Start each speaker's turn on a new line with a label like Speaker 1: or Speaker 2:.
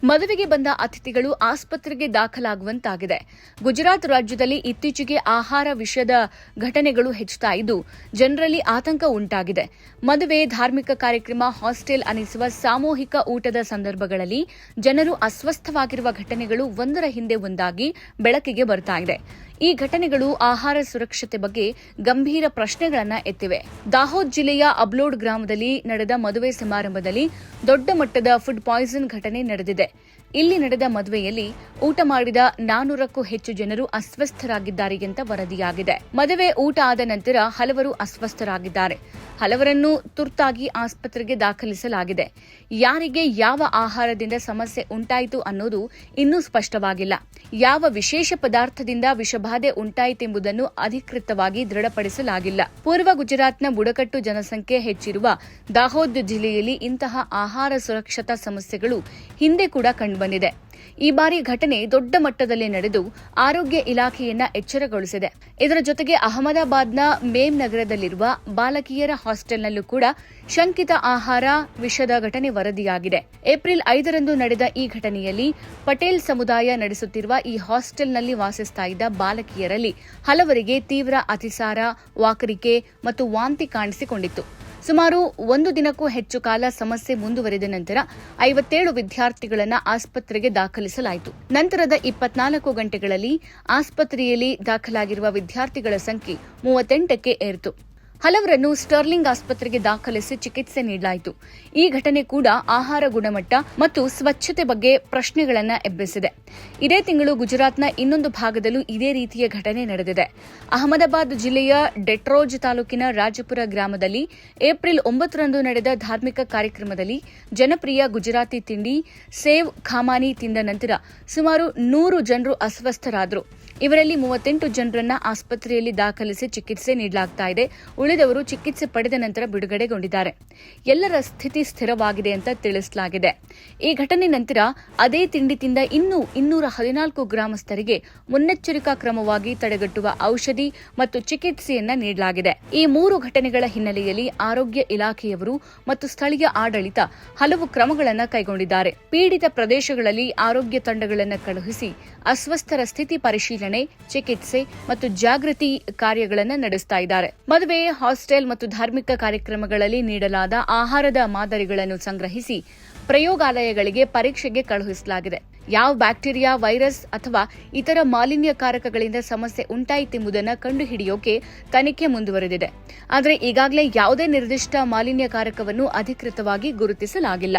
Speaker 1: ಮದುವೆಗೆ ಬಂದ ಅತಿಥಿಗಳು ಆಸ್ಪತ್ರೆಗೆ ದಾಖಲಾಗುವಂತಾಗಿದೆ. ಗುಜರಾತ್ ರಾಜ್ಯದಲ್ಲಿ ಇತ್ತೀಚೆಗೆ ಆಹಾರ ವಿಷದ ಘಟನೆಗಳು ಹೆಚ್ಚುತ್ತಾ ಇದ್ದು ಜನರಲ್ಲಿ ಆತಂಕ ಉಂಟಾಗಿದೆ. ಮದುವೆ, ಧಾರ್ಮಿಕ ಕಾರ್ಯಕ್ರಮ, ಹಾಸ್ಟೆಲ್ ಅನಿಸುವ ಸಾಮೂಹಿಕ ಊಟದ ಸಂದರ್ಭಗಳಲ್ಲಿ ಜನರು ಅಸ್ವಸ್ಥವಾಗಿರುವ ಘಟನೆಗಳು ಒಂದರ ಹಿಂದೆ ಒಂದಾಗಿ ಬೆಳಕಿಗೆ ಬರ್ತಾ ಇದೆ. ಈ ಘಟನೆಗಳು ಆಹಾರ ಸುರಕ್ಷತೆ ಬಗ್ಗೆ ಗಂಭೀರ ಪ್ರಶ್ನೆಗಳನ್ನು ಎತ್ತಿವೆ. ದಾಹೋದ್ ಜಿಲ್ಲೆಯ ಅಬ್ಲೋಡ್ ಗ್ರಾಮದಲ್ಲಿ ನಡೆದ ಮದುವೆ ಸಮಾರಂಭದಲ್ಲಿ ದೊಡ್ಡ ಮಟ್ಟದ ಫುಡ್ ಪಾಯ್ಸನ್ ಘಟನೆ ನಡೆದಿದೆ. ಇಲ್ಲಿ ನಡೆದ ಮದುವೆಯಲ್ಲಿ ಊಟ ಮಾಡಿದ 400ಕ್ಕೂ ಹೆಚ್ಚು ಜನರು ಅಸ್ವಸ್ಥರಾಗಿದ್ದಾರೆ ಅಂತ ವರದಿಯಾಗಿದೆ. ಮದುವೆ ಊಟ ಆದ ನಂತರ ಹಲವರು ಅಸ್ವಸ್ಥರಾಗಿದ್ದಾರೆ. ಹಲವರನ್ನು ತುರ್ತಾಗಿ ಆಸ್ಪತ್ರೆಗೆ ದಾಖಲಿಸಲಾಗಿದೆ. ಯಾರಿಗೆ ಯಾವ ಆಹಾರದಿಂದ ಸಮಸ್ಯೆ ಉಂಟಾಯಿತು ಅನ್ನೋದು ಇನ್ನೂ ಸ್ಪಷ್ಟವಾಗಿಲ್ಲ. ಯಾವ ವಿಶೇಷ ಪದಾರ್ಥದಿಂದ ವಿಷಬಾಧೆ ಉಂಟಾಯಿತೆಂಬುದನ್ನು ಅಧಿಕೃತವಾಗಿ ದೃಢಪಡಿಸಲಾಗಿಲ್ಲ. ಪೂರ್ವ ಗುಜರಾತ್ನ ಬುಡಕಟ್ಟು ಜನಸಂಖ್ಯೆ ಹೆಚ್ಚಿರುವ ದಾಹೋದ್ ಜಿಲ್ಲೆಯಲ್ಲಿ ಇಂತಹ ಆಹಾರ ಸುರಕ್ಷತಾ ಸಮಸ್ಯೆಗಳು ಹಿಂದೆ ಕೂಡ ಕಂಡುಬಂದಿದೆ. ಈ ಬಾರಿ ಘಟನೆ ದೊಡ್ಡ ಮಟ್ಟದಲ್ಲಿ ನಡೆದು ಆರೋಗ್ಯ ಇಲಾಖೆಯನ್ನ ಎಚ್ಚರಗೊಳಿಸಿದೆ. ಇದರ ಜೊತೆಗೆ ಅಹಮದಾಬಾದ್ನ ಮೇಮ್ ನಗರದಲ್ಲಿರುವ ಬಾಲಕಿಯರ ಹಾಸ್ಟೆಲ್ನಲ್ಲೂ ಕೂಡ ಶಂಕಿತ ಆಹಾರ ವಿಷದ ಘಟನೆ ವರದಿಯಾಗಿದೆ. ಏಪ್ರಿಲ್ 5ರಂದು ನಡೆದ ಈ ಘಟನೆಯಲ್ಲಿ ಪಟೇಲ್ ಸಮುದಾಯ ನಡೆಸುತ್ತಿರುವ ಈ ಹಾಸ್ಟೆಲ್ನಲ್ಲಿ ವಾಸಿಸ್ತಾ ಇದ್ದ ಬಾಲಕಿಯರಲ್ಲಿ ಹಲವರಿಗೆ ತೀವ್ರ ಅತಿಸಾರ, ವಾಕರಿಕೆ ಮತ್ತು ವಾಂತಿ ಕಾಣಿಸಿಕೊಂಡಿತ್ತು. ಸುಮಾರು 1 ದಿನಕ್ಕೂ ಹೆಚ್ಚು ಕಾಲ ಸಮಸ್ಯೆ ಮುಂದುವರೆದ ನಂತರ 57 ವಿದ್ಯಾರ್ಥಿಗಳನ್ನು ಆಸ್ಪತ್ರೆಗೆ ದಾಖಲಿಸಲಾಯಿತು. ನಂತರದ 24 ಗಂಟೆಗಳಲ್ಲಿ ಆಸ್ಪತ್ರೆಯಲ್ಲಿ ದಾಖಲಾಗಿರುವ ವಿದ್ಯಾರ್ಥಿಗಳ ಸಂಖ್ಯೆ 38ಕ್ಕೆ ಏರಿತು. ಹಲವರನ್ನು ಸ್ಟರ್ಲಿಂಗ್ ಆಸ್ಪತ್ರೆಗೆ ದಾಖಲಿಸಿ ಚಿಕಿತ್ಸೆ ನೀಡಲಾಯಿತು. ಈ ಘಟನೆ ಕೂಡ ಆಹಾರ ಗುಣಮಟ್ಟ ಮತ್ತು ಸ್ವಚ್ಛತೆ ಬಗ್ಗೆ ಪ್ರಶ್ನೆಗಳನ್ನು ಎಬ್ಬಿಸಿದೆ. ಇದೇ ತಿಂಗಳು ಗುಜರಾತ್ನ ಇನ್ನೊಂದು ಭಾಗದಲ್ಲೂ ಇದೇ ರೀತಿಯ ಘಟನೆ ನಡೆದಿದೆ. ಅಹಮದಾಬಾದ್ ಜಿಲ್ಲೆಯ ಡೆಟ್ರೋಜ್ ತಾಲೂಕಿನ ರಾಜಪುರ ಗ್ರಾಮದಲ್ಲಿ ಏಪ್ರಿಲ್ 9ರಂದು ನಡೆದ ಧಾರ್ಮಿಕ ಕಾರ್ಯಕ್ರಮದಲ್ಲಿ ಜನಪ್ರಿಯ ಗುಜರಾತಿ ತಿಂಡಿ ಸೇವ್ ಖಾಮಾನಿ ತಿಂದ ನಂತರ ಸುಮಾರು 100 ಜನರು ಅಸ್ವಸ್ಥರಾದರು. ಇವರಲ್ಲಿ 38 ಜನರನ್ನ ಆಸ್ಪತ್ರೆಯಲ್ಲಿ ದಾಖಲಿಸಿ ಚಿಕಿತ್ಸೆ ನೀಡಲಾಗುತ್ತಿದೆ. ಉಳಿದವರು ಚಿಕಿತ್ಸೆ ಪಡೆದ ನಂತರ ಬಿಡುಗಡೆಗೊಂಡಿದ್ದಾರೆ. ಎಲ್ಲರ ಸ್ಥಿತಿ ಸ್ಥಿರವಾಗಿದೆ ಅಂತ ತಿಳಿಸಲಾಗಿದೆ. ಈ ಘಟನೆ ನಂತರ ಅದೇ ತಿಂಡಿ ತಿಂದ ಇನ್ನೂ 214 ಗ್ರಾಮಸ್ಥರಿಗೆ ಮುನ್ನೆಚ್ಚರಿಕಾ ಕ್ರಮವಾಗಿ ತಡೆಗಟ್ಟುವ ಔಷಧಿ ಮತ್ತು ಚಿಕಿತ್ಸೆಯನ್ನ ನೀಡಲಾಗಿದೆ. ಈ 3 ಘಟನೆಗಳ ಹಿನ್ನೆಲೆಯಲ್ಲಿ ಆರೋಗ್ಯ ಇಲಾಖೆಯವರು ಮತ್ತು ಸ್ಥಳೀಯ ಆಡಳಿತ ಹಲವು ಕ್ರಮಗಳನ್ನು ಕೈಗೊಂಡಿದ್ದಾರೆ. ಪೀಡಿತ ಪ್ರದೇಶಗಳಲ್ಲಿ ಆರೋಗ್ಯ ತಂಡಗಳನ್ನು ಕಳುಹಿಸಿ ಅಸ್ವಸ್ಥರ ಸ್ಥಿತಿ ಪರಿಶೀಲನೆ, ಚಿಕಿತ್ಸೆ ಮತ್ತು ಜಾಗೃತಿ ಕಾರ್ಯಗಳನ್ನು ನಡೆಸ್ತಾ ಇದ್ದಾರೆ. ಮದುವೆ, ಹಾಸ್ಟೆಲ್ ಮತ್ತು ಧಾರ್ಮಿಕ ಕಾರ್ಯಕ್ರಮಗಳಲ್ಲಿ ನೀಡಲಾದ ಆಹಾರದ ಮಾದರಿಗಳನ್ನು ಸಂಗ್ರಹಿಸಿ ಪ್ರಯೋಗಾಲಯಗಳಿಗೆ ಪರೀಕ್ಷೆಗೆ ಕಳುಹಿಸಲಾಗಿದೆ. ಯಾವ ಬ್ಯಾಕ್ಟೀರಿಯಾ, ವೈರಸ್ ಅಥವಾ ಇತರ ಮಾಲಿನ್ಯಕಾರಕಗಳಿಂದ ಸಮಸ್ಯೆ ಉಂಟಾಯಿತೆಂಬುದನ್ನು ಕಂಡುಹಿಡಿಯೋಕೆ ತನಿಖೆ ಮುಂದುವರೆದಿದೆ. ಆದರೆ ಈಗಾಗಲೇ ಯಾವುದೇ ನಿರ್ದಿಷ್ಟ ಮಾಲಿನ್ಯಕಾರಕವನ್ನು ಅಧಿಕೃತವಾಗಿ ಗುರುತಿಸಲಾಗಿಲ್ಲ.